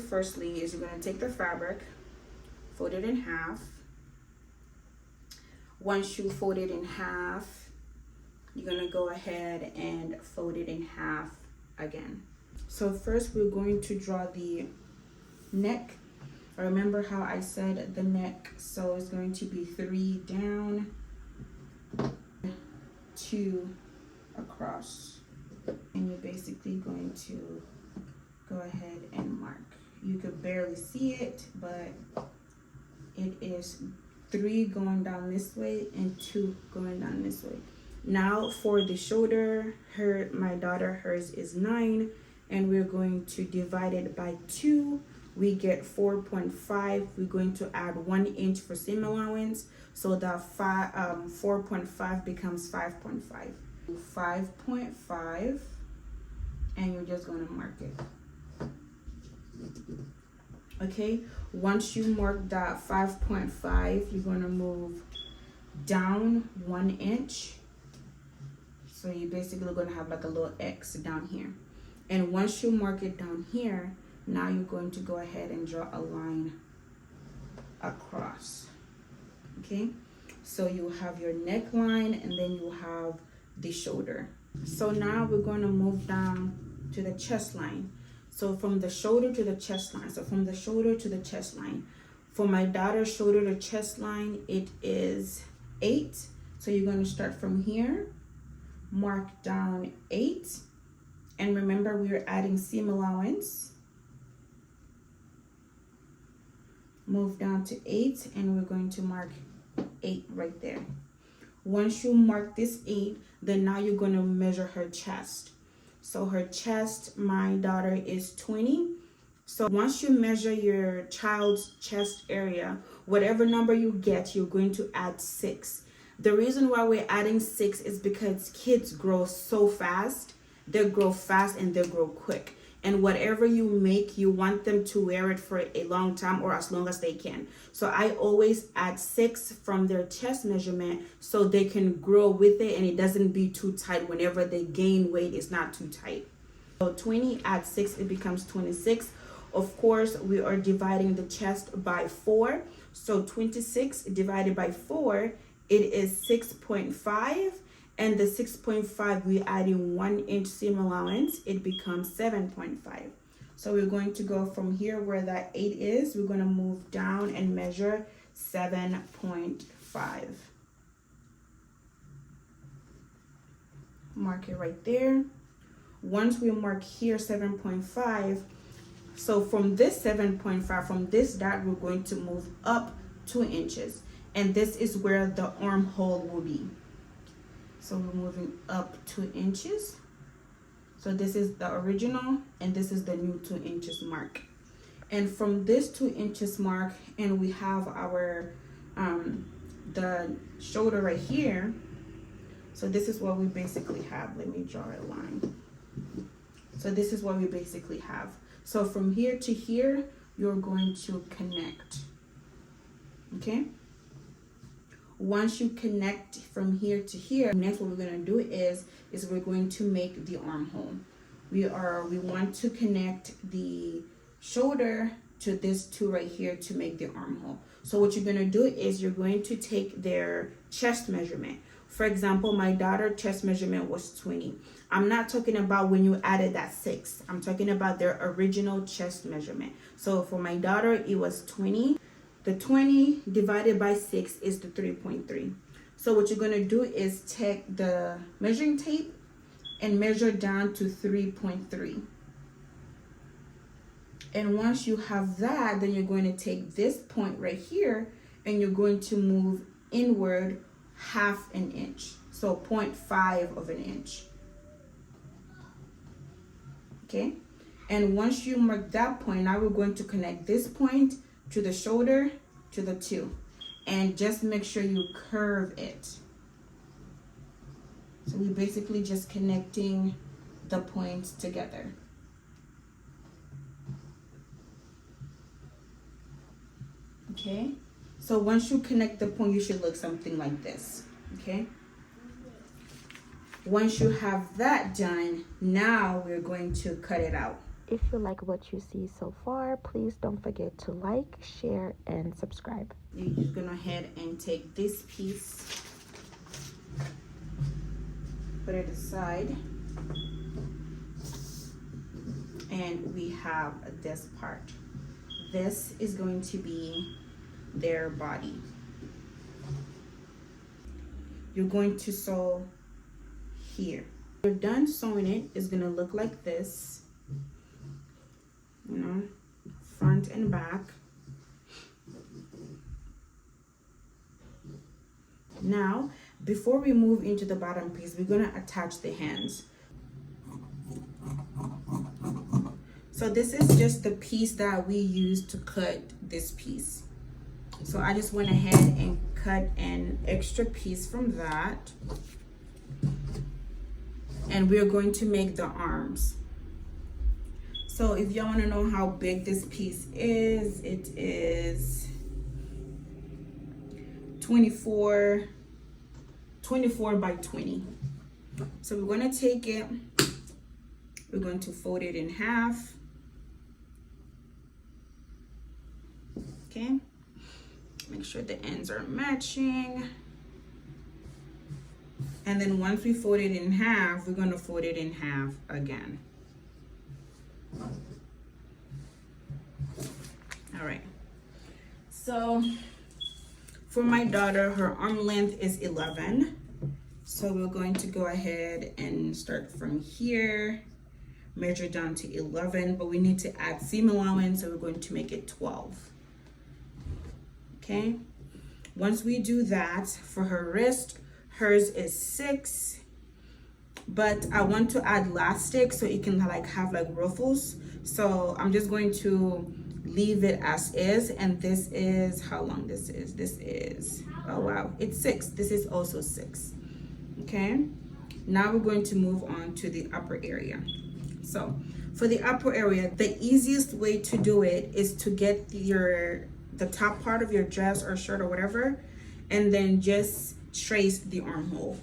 Firstly is you're going to take the fabric, fold it in half. Once you fold it in half, you're going to go ahead and fold it in half again. So first we're going to draw the neck. Remember how I said the neck, so it's going to be 3 down, 2 across, and you're basically going to go ahead and mark. You could barely see it, but it is 3 going down this way and 2 going down this way. Now for the shoulder, my daughter, hers is 9, and we're going to divide it by 2. We get 4.5. We're going to add 1 inch for seam allowance, so that 4.5 becomes 5.5. 5.5, and you're just going to mark it. Okay, once you mark that 5.5, you're going to move down 1 inch. So you're basically going to have like a little X down here. And once you mark it down here, now you're going to go ahead and draw a line across. Okay, so you have your neckline and then you have the shoulder. So now we're going to move down to the chest line. So from the shoulder to the chest line. So from the shoulder to the chest line. For my daughter's shoulder to chest line, it is 8. So you're going to start from here, mark down 8. And remember, we are adding seam allowance. Move down to 8, and we're going to mark 8 right there. Once you mark this 8, then now you're going to measure her chest. So her chest, my daughter, is 20. So once you measure your child's chest area, whatever number you get, you're going to add 6. The reason why we're adding 6 is because kids grow so fast. They grow fast and they grow quick. And whatever you make, you want them to wear it for a long time or as long as they can. So I always add 6 from their chest measurement so they can grow with it and it doesn't be too tight. Whenever they gain weight, it's not too tight. So 20 add 6, it becomes 26. Of course, we are dividing the chest by 4. So 26 divided by 4, it is 6.5. And the 6.5, we add in 1 inch seam allowance, it becomes 7.5. So we're going to go from here where that 8 is, we're going to move down and measure 7.5. Mark it right there. Once we mark here 7.5, so from this 7.5, from this dot, we're going to move up 2 inches. And this is where the armhole will be. So we're moving up 2 inches. So this is the original and this is the new 2 inches mark. And from this 2 inches mark, and we have our the shoulder right here. So this is what we basically have. Let me draw a line. So this is what we basically have. So from here to here, you're going to connect. Okay? Once you connect from here to here, next what we're going to do is we're going to make the armhole. We want to connect the shoulder to this 2 right here to make the armhole. So what you're going to do is you're going to take their chest measurement. For example, my daughter's chest measurement was 20. I'm not talking about when you added that 6. I'm talking about their original chest measurement. So for my daughter, it was 20. The 20 divided by 6 is the 3.3. So what you're going to do is take the measuring tape and measure down to 3.3. And once you have that, then you're going to take this point right here and you're going to move inward 1/2 inch. So 0.5 of an inch. Okay? And once you mark that point, now we're going to connect this point to the shoulder, to the 2, and just make sure you curve it. So we're basically just connecting the points together. Okay, so once you connect the point, you should look something like this. Okay, once you have that done, now we're going to cut it out. If you like what you see so far, please don't forget to like, share, and subscribe. You're just gonna ahead and take this piece, put it aside, and we have this part. This is going to be their body. You're going to sew here. When you're done sewing it, it's gonna look like this, you know, front and back. Now, before we move into the bottom piece, we're gonna attach the hands. So this is just the piece that we used to cut this piece. So I just went ahead and cut an extra piece from that. And we're going to make the arms. So if y'all wanna know how big this piece is, it is 24 by 20. So we're gonna take it, we're going to fold it in half. Okay, make sure the ends are matching. And then once we fold it in half, we're gonna fold it in half again. All right, so for my daughter, her arm length is 11. So we're going to go ahead and start from here, measure down to 11, but we need to add seam allowance, so we're going to make it 12. Okay, once we do that, for her wrist, hers is 6, but I want to add elastic so it can like have like ruffles. So I'm just going to leave it as is, and this is how long this is, oh wow, it's 6. This is also 6. Okay, now we're going to move on to the upper area. So for the upper area, the easiest way to do it is to get the top part of your dress or shirt or whatever, and then just trace the armhole.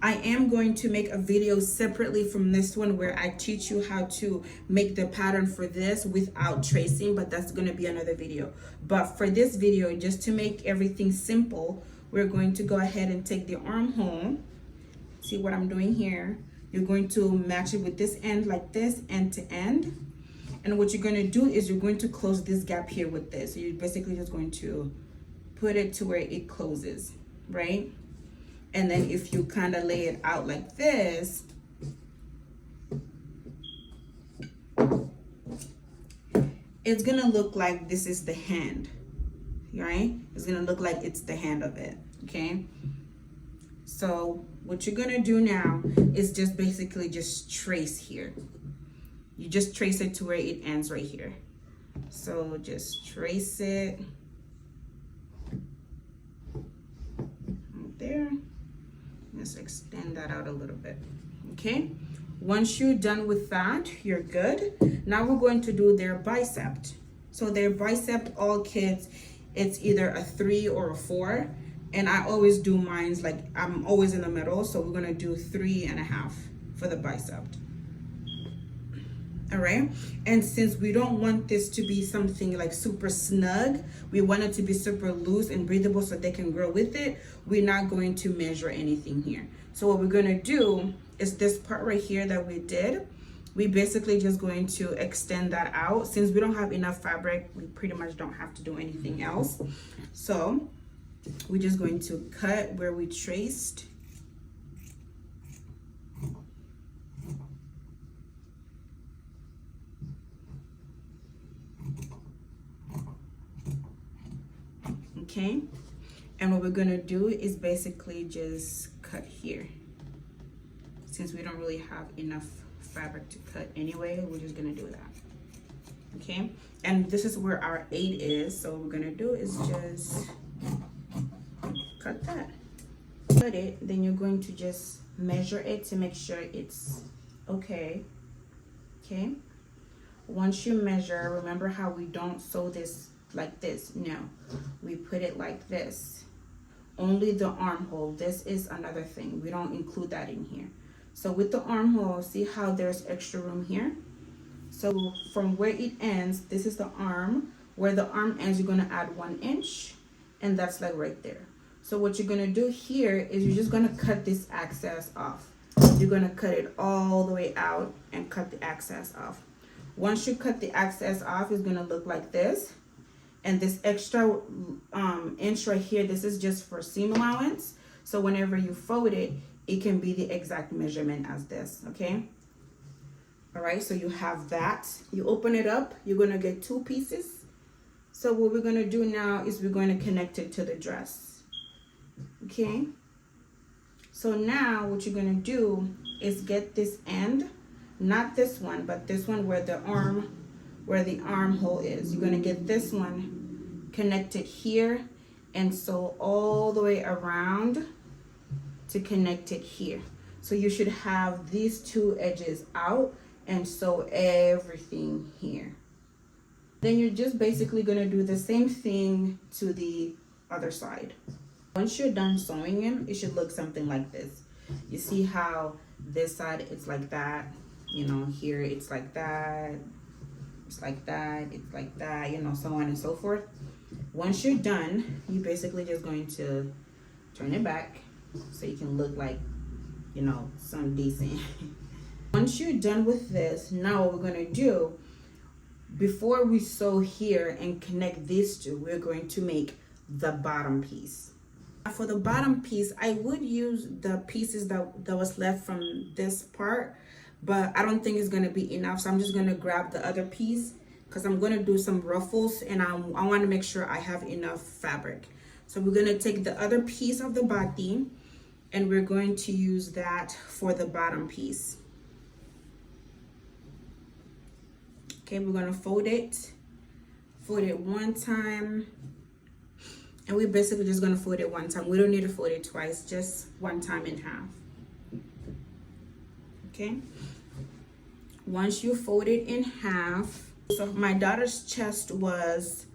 I am going to make a video separately from this one where I teach you how to make the pattern for this without tracing, but that's going to be another video. But for this video, just to make everything simple, we're going to go ahead and take the armhole. See what I'm doing here? You're going to match it with this end like this, end to end. And what you're going to do is you're going to close this gap here with this. So you're basically just going to put it to where it closes, right? And then if you kind of lay it out like this, it's gonna look like this is the hand, right? It's gonna look like it's the hand of it, okay? So what you're gonna do now is just basically just trace here. You just trace it to where it ends right here. So just trace it right there. Let's extend that out a little bit. Okay, once you're done with that, you're good. Now we're going to do their bicep. So their bicep, all kids, it's either a 3 or a 4, and I always do mine's like I'm always in the middle, so we're gonna do 3.5 for the bicep. All right, and since we don't want this to be something like super snug, we want it to be super loose and breathable so they can grow with it, we're not going to measure anything here. So what we're going to do is this part right here that we did, we basically just going to extend that out. Since we don't have enough fabric, we pretty much don't have to do anything else. So we're just going to cut where we traced. Okay, and what we're gonna do is basically just cut here. Since we don't really have enough fabric to cut anyway, we're just gonna do that. Okay, and this is where our 8 is, so what we're gonna do is just cut that. Cut it, then you're going to just measure it to make sure it's okay. Okay, once you measure, remember how we don't sew this like this. No, we put it like this. Only the armhole. This is another thing, we don't include that in here. So with the armhole, see how there's extra room here? So from where it ends, this is the arm. Where the arm ends, you're gonna add 1 inch, and that's like right there. So what you're gonna do here is you're just gonna cut this excess off. You're gonna cut it all the way out and cut the excess off. Once you cut the excess off, it's gonna look like this. And this extra inch right here, this is just for seam allowance. So whenever you fold it, it can be the exact measurement as this, okay? All right, so you have that. You open it up, you're gonna get 2 pieces. So what we're gonna do now is we're going to connect it to the dress, okay? So now what you're gonna do is get this end, not this one, but this one where the armhole is. You're gonna get this one connected here and sew all the way around to connect it here. So you should have these 2 edges out and sew everything here. Then you're just basically gonna do the same thing to the other side. Once you're done sewing them, it should look something like this. You see how this side it's like that, you know, here it's like that, it's like that, it's like that, you know, so on and so forth. Once you're done, you're basically just going to turn it back so you can look like, you know, some decent. Once you're done with this, now what we're gonna do, before we sew here and connect these 2, we're going to make the bottom piece. For the bottom piece, I would use the pieces that was left from this part, but I don't think it's gonna be enough. So I'm just gonna grab the other piece because I'm gonna do some ruffles and I wanna make sure I have enough fabric. So we're gonna take the other piece of the body and we're going to use that for the bottom piece. Okay, we're gonna fold it 1 time. And we're basically just gonna fold it 1 time. We don't need to fold it twice, just 1 time in half. Okay. Once you fold it in half, so my daughter's chest was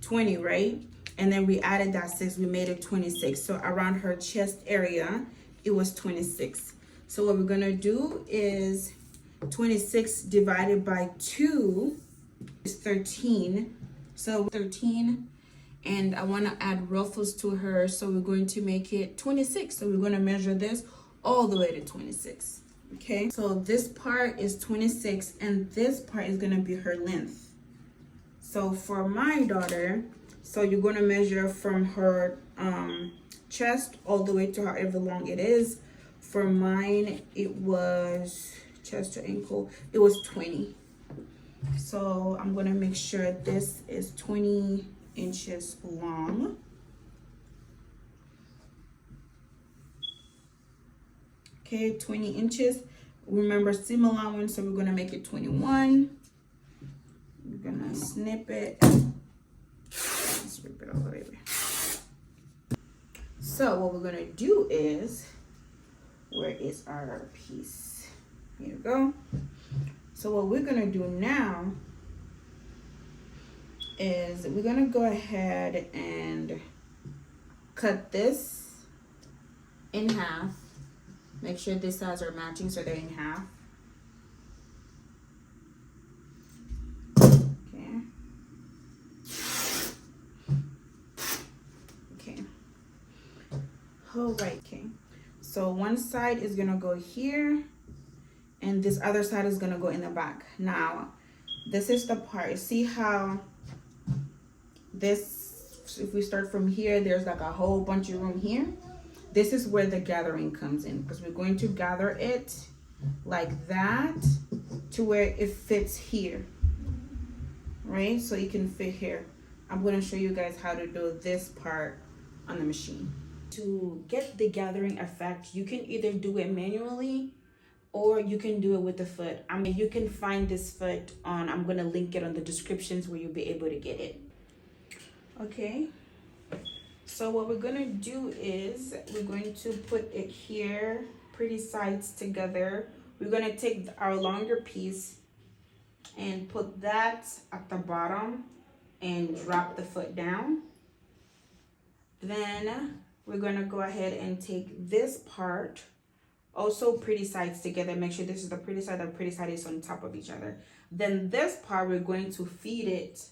20, right? And then we added that 6, we made it 26. So around her chest area, it was 26. So what we're gonna do is 26 divided by 2 is 13. So 13. And I want to add ruffles to her, so we're going to make it 26. So we're going to measure this all the way to 26. Okay, so this part is 26 and this part is going to be her length. So for my daughter, so you're going to measure from her chest all the way to however long it is. For mine, it was chest to ankle, it was 20. So I'm going to make sure this is 20 inches long. Okay, 20 inches. Remember seam allowance, so we're gonna make it 21. We're gonna snip it. Let's rip it all the way. So what we're gonna do is, where is our piece? Here we go. So what we're gonna do now is we're gonna go ahead and cut this in half. Make sure this sides are matching so they're in half. Okay. Okay. All right. Okay. So one side is gonna go here, and this other side is gonna go in the back. Now, this is the part. See how this, if we start from here, there's like a whole bunch of room here. This is where the gathering comes in, because we're going to gather it like that to where it fits here, right? So it can fit here. I'm going to show you guys how to do this part on the machine. To get the gathering effect, you can either do it manually or you can do it with the foot. I mean, you can find this foot on, I'm going to link it on the descriptions where you'll be able to get it. Okay. So what we're gonna do is we're going to put it here, pretty sides together. We're gonna take our longer piece and put that at the bottom and drop the foot down. Then we're gonna go ahead and take this part Also pretty sides together. Make sure this is the pretty side, the pretty side is on top of each other. Then this part, we're going to feed it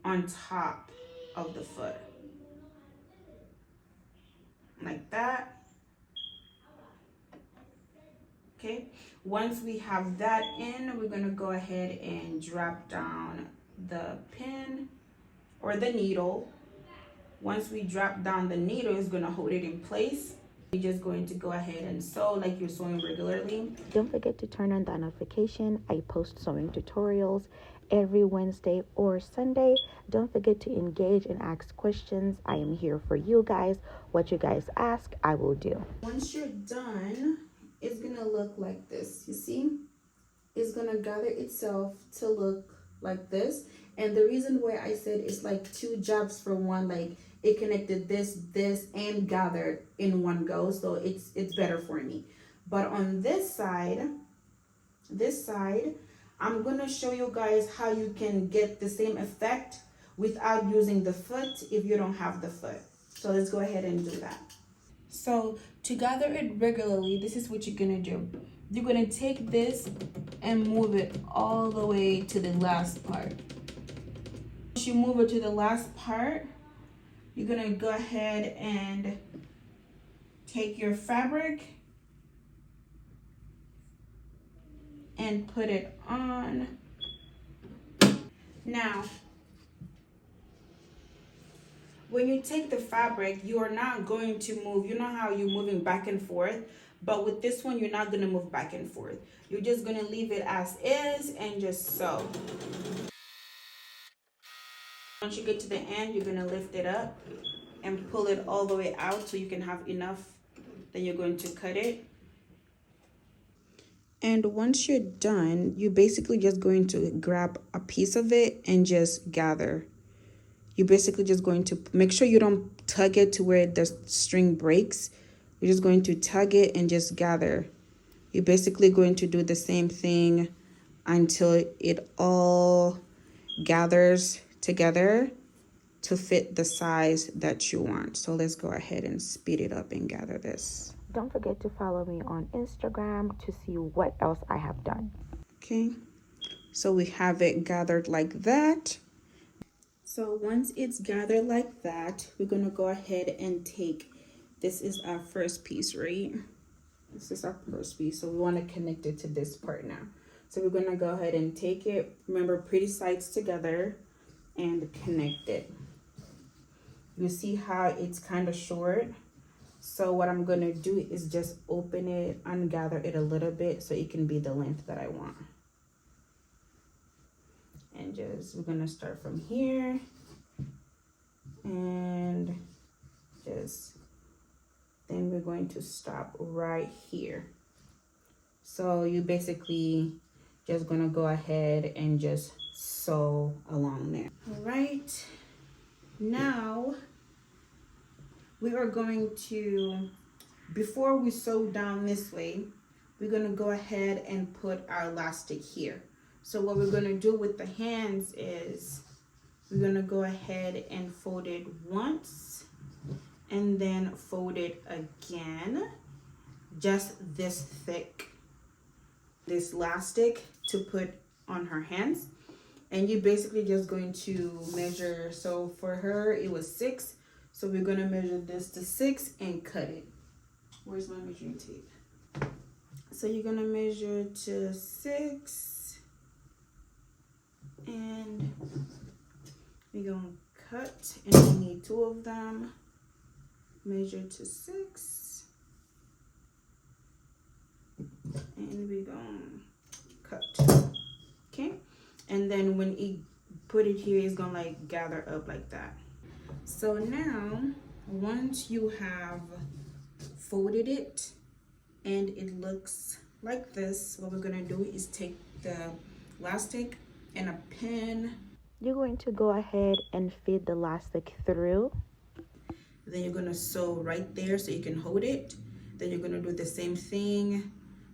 on top of the foot. Like that. Okay, once we have that in, we're gonna go ahead and drop down the pin or the needle. Once we drop down the needle, it's gonna hold it in place. You're just going to go ahead and sew like you're sewing regularly. Don't forget to turn on that notification. I post sewing tutorials every Wednesday or Sunday. Don't forget to engage and ask questions. I am here for you guys. What you guys ask, I will do. Once you're done, it's gonna look like this. You see, it's gonna gather itself to look like this. And the reason why I said it's like two jobs for one, like it connected this and gathered in one go, so it's better for me. But on this side, I'm gonna show you guys how you can get the same effect without using the foot if you don't have the foot. So let's go ahead and do that. So to gather it regularly, this is what you're gonna do. You're gonna take this and move it all the way to the last part. Once you move it to the last part, you're gonna go ahead and take your fabric and put it on. Now, when you take the fabric, you are not going to move. You know how you're moving back and forth, but with this one, you're not gonna move back and forth. You're just gonna leave it as is and just sew. Once you get to the end, you're gonna lift it up and pull it all the way out so you can have enough. Then you're going to cut it. And once you're done, you're basically just going to grab a piece of it and just gather. You're basically just going to make sure you don't tug it to where the string breaks. You're just going to tug it and just gather. You're basically going to do the same thing until it all gathers together to fit the size that you want. So let's go ahead and speed it up and gather this. Don't forget to follow me on Instagram to see what else I have done. Okay, so we have it gathered like that. So once it's gathered like that, we're gonna go ahead and take, this is our first piece, right? This is our first piece, so we want to connect it to this part now. So we're gonna go ahead and take it, remember, pretty sides together, and connect it. You see how it's kind of short? So what I'm gonna do is just open it, ungather it a little bit so it can be the length that I want. And just, we're gonna start from here and just, then we're going to stop right here. So you basically just gonna go ahead and just sew along there. All right, now we are going to, before we sew down this way, we're gonna go ahead and put our elastic here. So what we're gonna do with the hands is we're gonna go ahead and fold it once and then fold it again, just this thick, this elastic to put on her hands. And you're basically just going to measure. So for her, it was 6. So we're gonna measure this to 6 and cut it. Where's my measuring tape? So you're gonna measure to 6 and we're gonna cut, and we need 2 of them. Measure to 6 and we're gonna cut. Okay, and then when you put it here, it's gonna like gather up like that. So now once you have folded it and it looks like this, what we're gonna do is take the elastic and a pin. You're going to go ahead and feed the elastic through. Then you're gonna sew right there so you can hold it. Then you're gonna do the same thing,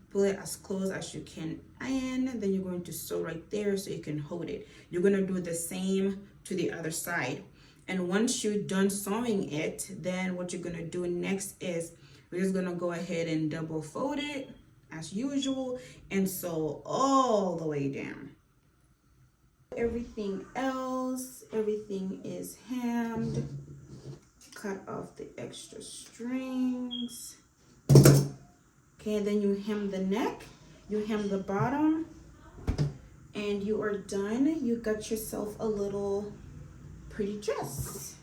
pull it as close as you can, and then you're going to sew right there so you can hold it. You're gonna do the same to the other side. And once you're done sewing it, then what you're gonna do next is We're just gonna go ahead and double fold it as usual and sew all the way down. Everything else, everything is hemmed. Cut off the extra strings. Okay, then you hem the neck, you hem the bottom, and you are done. You got yourself a little pretty dress.